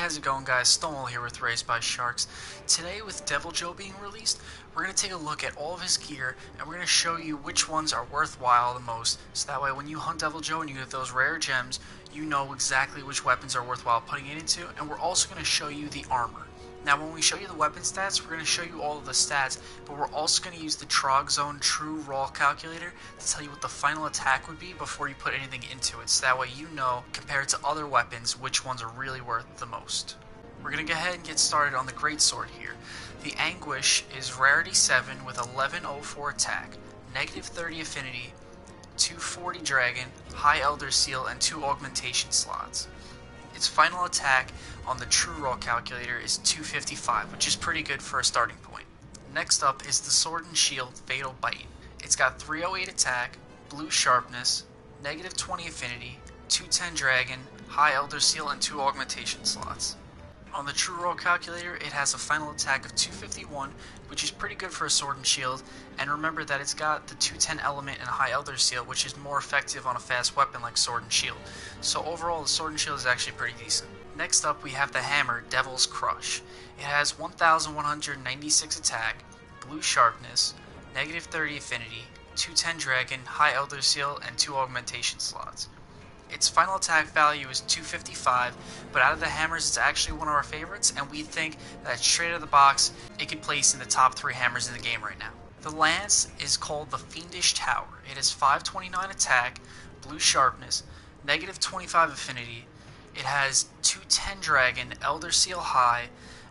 how's it going, guys? Stonewall here with Raised by Sharks. Today, with Deviljho being released, we're going to take a look at all of his gear, and we're going to show you which ones are worthwhile the most, so that way when you hunt Deviljho and you get those rare gems, you know exactly which weapons are worthwhile putting it into, and we're also going to show you the armor. Now, when we show you the weapon stats, we're going to show you all of the stats, but we're also going to use the Trog Zone True Raw Calculator to tell you what the final attack would be before you put anything into it, so that way you know, compared to other weapons, which ones are really worth the most. We're going to go ahead and get started on the Greatsword here. The Anguish is Rarity 7 with 1104 attack, negative 30 affinity, 240 dragon, high Elder Seal, and 2 augmentation slots. Its final attack on the True Raw Calculator is 255, which is pretty good for a starting point. Next up is the Sword and Shield Fatal Bite. It's got 308 attack, blue sharpness, negative 20 affinity, 210 dragon, high Elder Seal, and 2 augmentation slots. On the True Raw Calculator, it has a final attack of 251, which is pretty good for a Sword and Shield, and remember that it's got the 210 element and high Elder Seal, which is more effective on a fast weapon like Sword and Shield. So overall, the Sword and Shield is actually pretty decent. Next up, we have the Hammer Devil's Crush. It has 1196 attack, blue sharpness, negative 30 affinity, 210 dragon, high Elder Seal, and 2 augmentation slots. Its final attack value is 255, but out of the hammers it's actually one of our favorites, and we think that straight out of the box it could place in the top 3 hammers in the game right now. The Lance is called the Fiendish Tower. It has 529 attack, blue sharpness, negative 25 affinity, it has 210 dragon, Elder Seal high,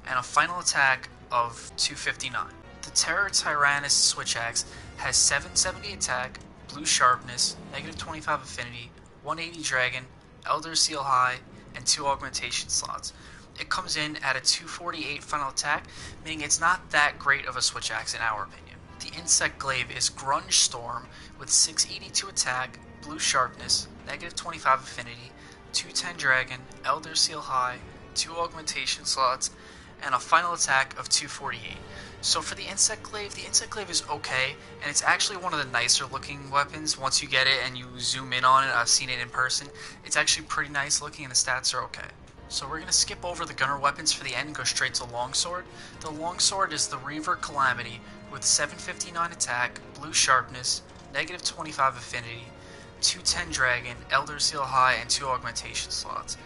and a final attack of 259. The Terror Tyrannus Switch Axe has 770 attack, blue sharpness, negative 25 affinity, 180 dragon, Elder Seal high, and 2 augmentation slots. It comes in at a 248 final attack, meaning it's not that great of a switch axe in our opinion. The Insect Glaive is Grunge Storm with 682 attack, blue sharpness, negative 25 affinity, 210 dragon, Elder Seal high, 2 augmentation slots, and a final attack of 248. So for the Insect Glaive is okay, and it's actually one of the nicer looking weapons once you get it and you zoom in on it. I've seen it in person. It's actually pretty nice looking and the stats are okay. So we're going to skip over the gunner weapons for the end and go straight to Longsword. The Longsword is the Reaver Calamity with 759 attack, blue sharpness, negative 25 affinity, 210 dragon, Elder Seal high, and 2 augmentation slots.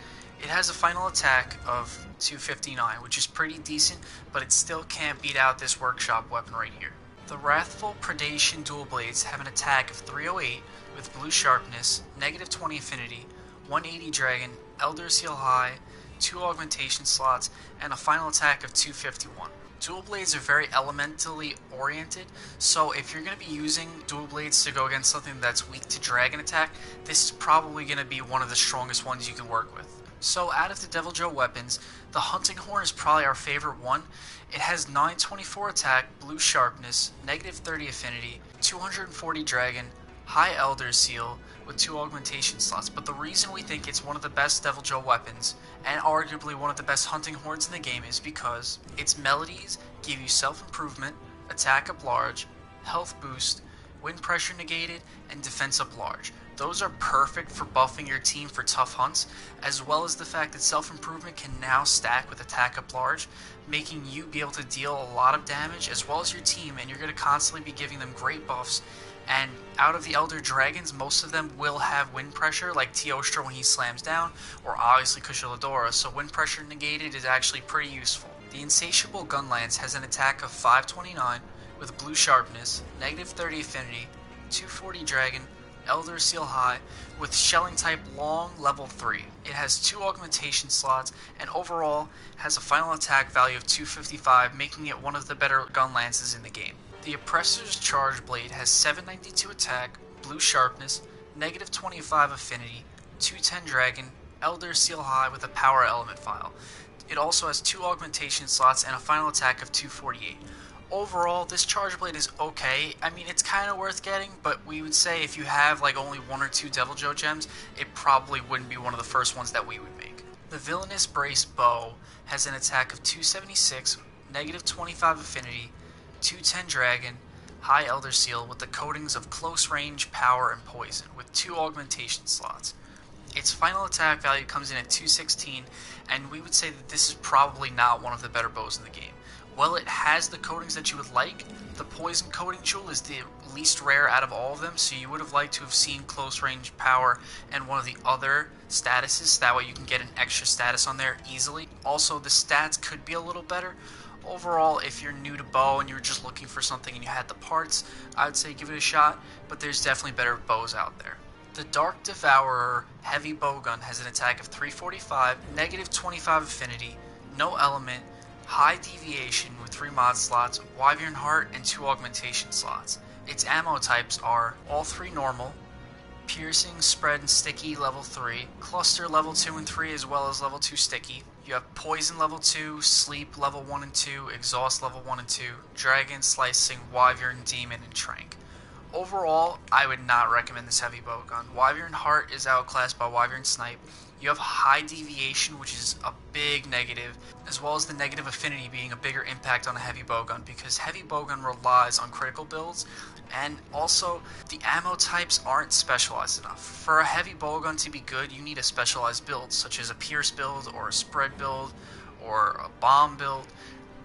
It has a final attack of 259, which is pretty decent, but it still can't beat out this workshop weapon right here. The Wrathful Predation Dual Blades have an attack of 308 with blue sharpness, negative 20 affinity, 180 dragon, Elder Seal high, 2 augmentation slots, and a final attack of 251. Dual blades are very elementally oriented, so if you're going to be using dual blades to go against something that's weak to dragon attack, this is probably going to be one of the strongest ones you can work with. So out of the Deviljho weapons, the Hunting Horn is probably our favorite one. It has 924 attack, blue sharpness, negative 30 affinity, 240 dragon, high Elder Seal with 2 augmentation slots. But the reason we think it's one of the best Deviljho weapons, and arguably one of the best hunting horns in the game, is because its melodies give you self-improvement, attack up large, health boost, wind pressure negated, and defense up large. Those are perfect for buffing your team for tough hunts, as well as the fact that self-improvement can now stack with attack up large, making you be able to deal a lot of damage as well as your team, and you're going to constantly be giving them great buffs. And out of the Elder Dragons, most of them will have wind pressure, like Teostra when he slams down, or obviously Kushaladora, so wind pressure negated is actually pretty useful. The Insatiable Gun Lance has an attack of 529 with blue sharpness, negative 30 affinity, 240 dragon, Elder Seal high, with shelling type long, level 3. It has 2 augmentation slots, and overall has a final attack value of 255, making it one of the better gun lances in the game. The Oppressor's Charge Blade has 792 attack, blue sharpness, negative 25 affinity, 210 dragon, Elder Seal high with a power element file. It also has 2 augmentation slots and a final attack of 248. Overall, this Charge Blade is okay. I mean, it's kind of worth getting, but we would say if you have like only 1 or 2 Deviljho gems, it probably wouldn't be one of the first ones that we would make. The Villainous Brace Bow has an attack of 276, negative 25 affinity, 210 dragon, high Elder Seal with the coatings of close range, power, and poison, with 2 augmentation slots. Its final attack value comes in at 216, and we would say that this is probably not one of the better bows in the game. While it has the coatings that you would like, the poison coating jewel is the least rare out of all of them, so you would have liked to have seen close range power and one of the other statuses, that way you can get an extra status on there easily. Also, the stats could be a little better. Overall, if you're new to bow and you're just looking for something and you had the parts, I would say give it a shot, but there's definitely better bows out there. The Dark Devourer heavy bowgun has an attack of 345, negative 25 affinity, no element, high deviation with 3 mod slots, Wyvern Heart, and 2 augmentation slots. Its ammo types are all 3 normal, piercing, spread, and sticky level 3, cluster level 2 and 3 as well as level 2 sticky. You have poison level 2, sleep level 1 and 2, exhaust level 1 and 2, dragon, slicing, wyvern, demon, and trank. Overall, I would not recommend this heavy bowgun. Wyvern Heart is outclassed by Wyvern Snipe. You have high deviation, which is a big negative, as well as the negative affinity being a bigger impact on a heavy bowgun, because heavy bowgun relies on critical builds, and also the ammo types aren't specialized enough. For a heavy bowgun to be good, you need a specialized build, such as a pierce build, or a spread build, or a bomb build.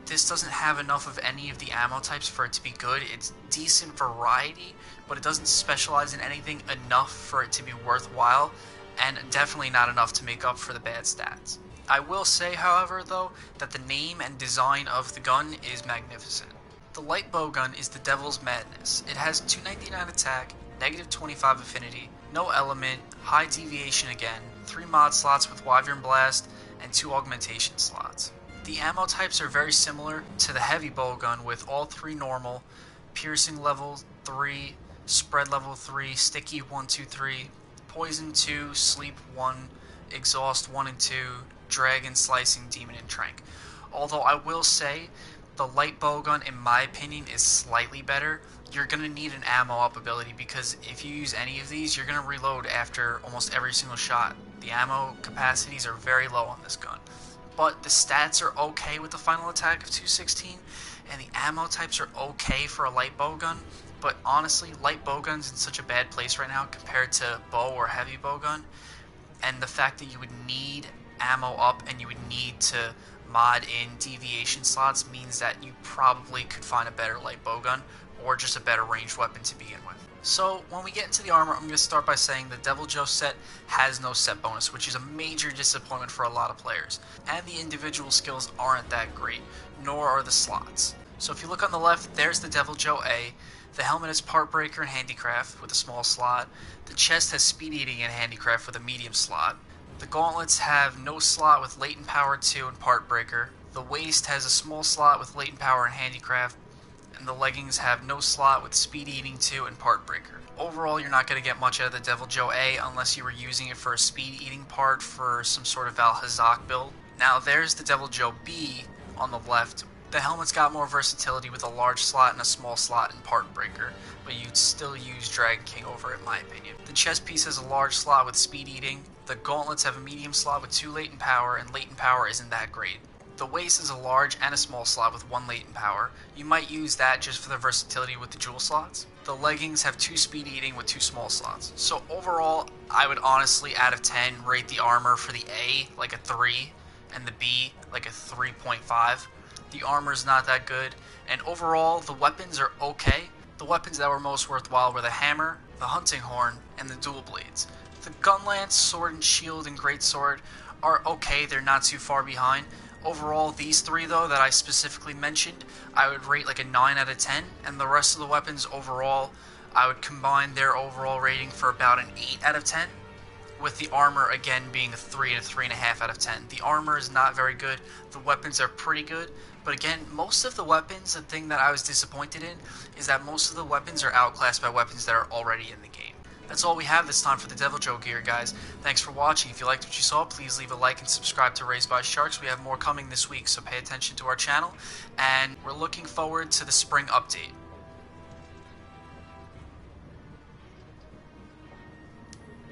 This doesn't have enough of any of the ammo types for it to be good. It's decent variety, but it doesn't specialize in anything enough for it to be worthwhile, and definitely not enough to make up for the bad stats. I will say, however, though, that the name and design of the gun is magnificent. The light bowgun is the Devil's Madness. It has 299 attack, negative 25 affinity, no element, high deviation again, 3 mod slots with Wyvern Blast, and 2 augmentation slots. The ammo types are very similar to the heavy bowgun, with all 3 normal, piercing level 3, spread level 3, sticky 1, 2, 3, poison 2, sleep 1, exhaust 1 and 2, dragon, slicing, demon, and trank. Although I will say, the light bowgun, in my opinion, is slightly better. You're going to need an ammo up ability, because if you use any of these, you're going to reload after almost every single shot. The ammo capacities are very low on this gun. But the stats are okay with the final attack of 216, and the ammo types are okay for a light bowgun. But honestly, light bowgun's in such a bad place right now compared to bow or heavy bowgun, and the fact that you would need ammo up and you would need to mod in deviation slots means that you probably could find a better light bowgun or just a better ranged weapon to begin with. So when we get into the armor, I'm going to start by saying the Deviljho set has no set bonus, which is a major disappointment for a lot of players, and the individual skills aren't that great, nor are the slots. So if you look on the left, there's the Deviljho A. The helmet has Part Breaker and Handicraft with a small slot. The chest has Speed Eating and Handicraft with a medium slot. The gauntlets have no slot with Latent Power 2 and Part Breaker. The waist has a small slot with Latent Power and Handicraft. And the leggings have no slot with Speed Eating 2 and Part Breaker. Overall, you're not going to get much out of the Deviljho A unless you were using it for a Speed Eating part for some sort of Valhazak build. Now there's the Deviljho B on the left. The helmet's got more versatility with a large slot and a small slot in Part Breaker, but you'd still use Dragon King over it in my opinion. The chest piece has a large slot with Speed Eating. The gauntlets have a medium slot with 2 Latent Power, and Latent Power isn't that great. The waist is a large and a small slot with 1 Latent Power. You might use that just for the versatility with the jewel slots. The leggings have 2 Speed Eating with 2 small slots. So overall, I would honestly, out of 10, rate the armor for the A like a 3, and the B like a 3.5. The armor is not that good, and overall, the weapons are okay. The weapons that were most worthwhile were the hammer, the hunting horn, and the dual blades. The gun lance, sword and shield, and greatsword are okay, they're not too far behind. Overall, these 3 though that I specifically mentioned, I would rate like a 9 out of 10, and the rest of the weapons overall, I would combine their overall rating for about an 8 out of 10, with the armor again being a 3 and a 3.5 out of 10. The armor is not very good, the weapons are pretty good, but again, most of the weapons, the thing that I was disappointed in, is that most of the weapons are outclassed by weapons that are already in the game. That's all we have this time for the Deviljho gear, guys. Thanks for watching. If you liked what you saw, please leave a like and subscribe to Raised by Sharks. We have more coming this week, so pay attention to our channel, and we're looking forward to the spring update.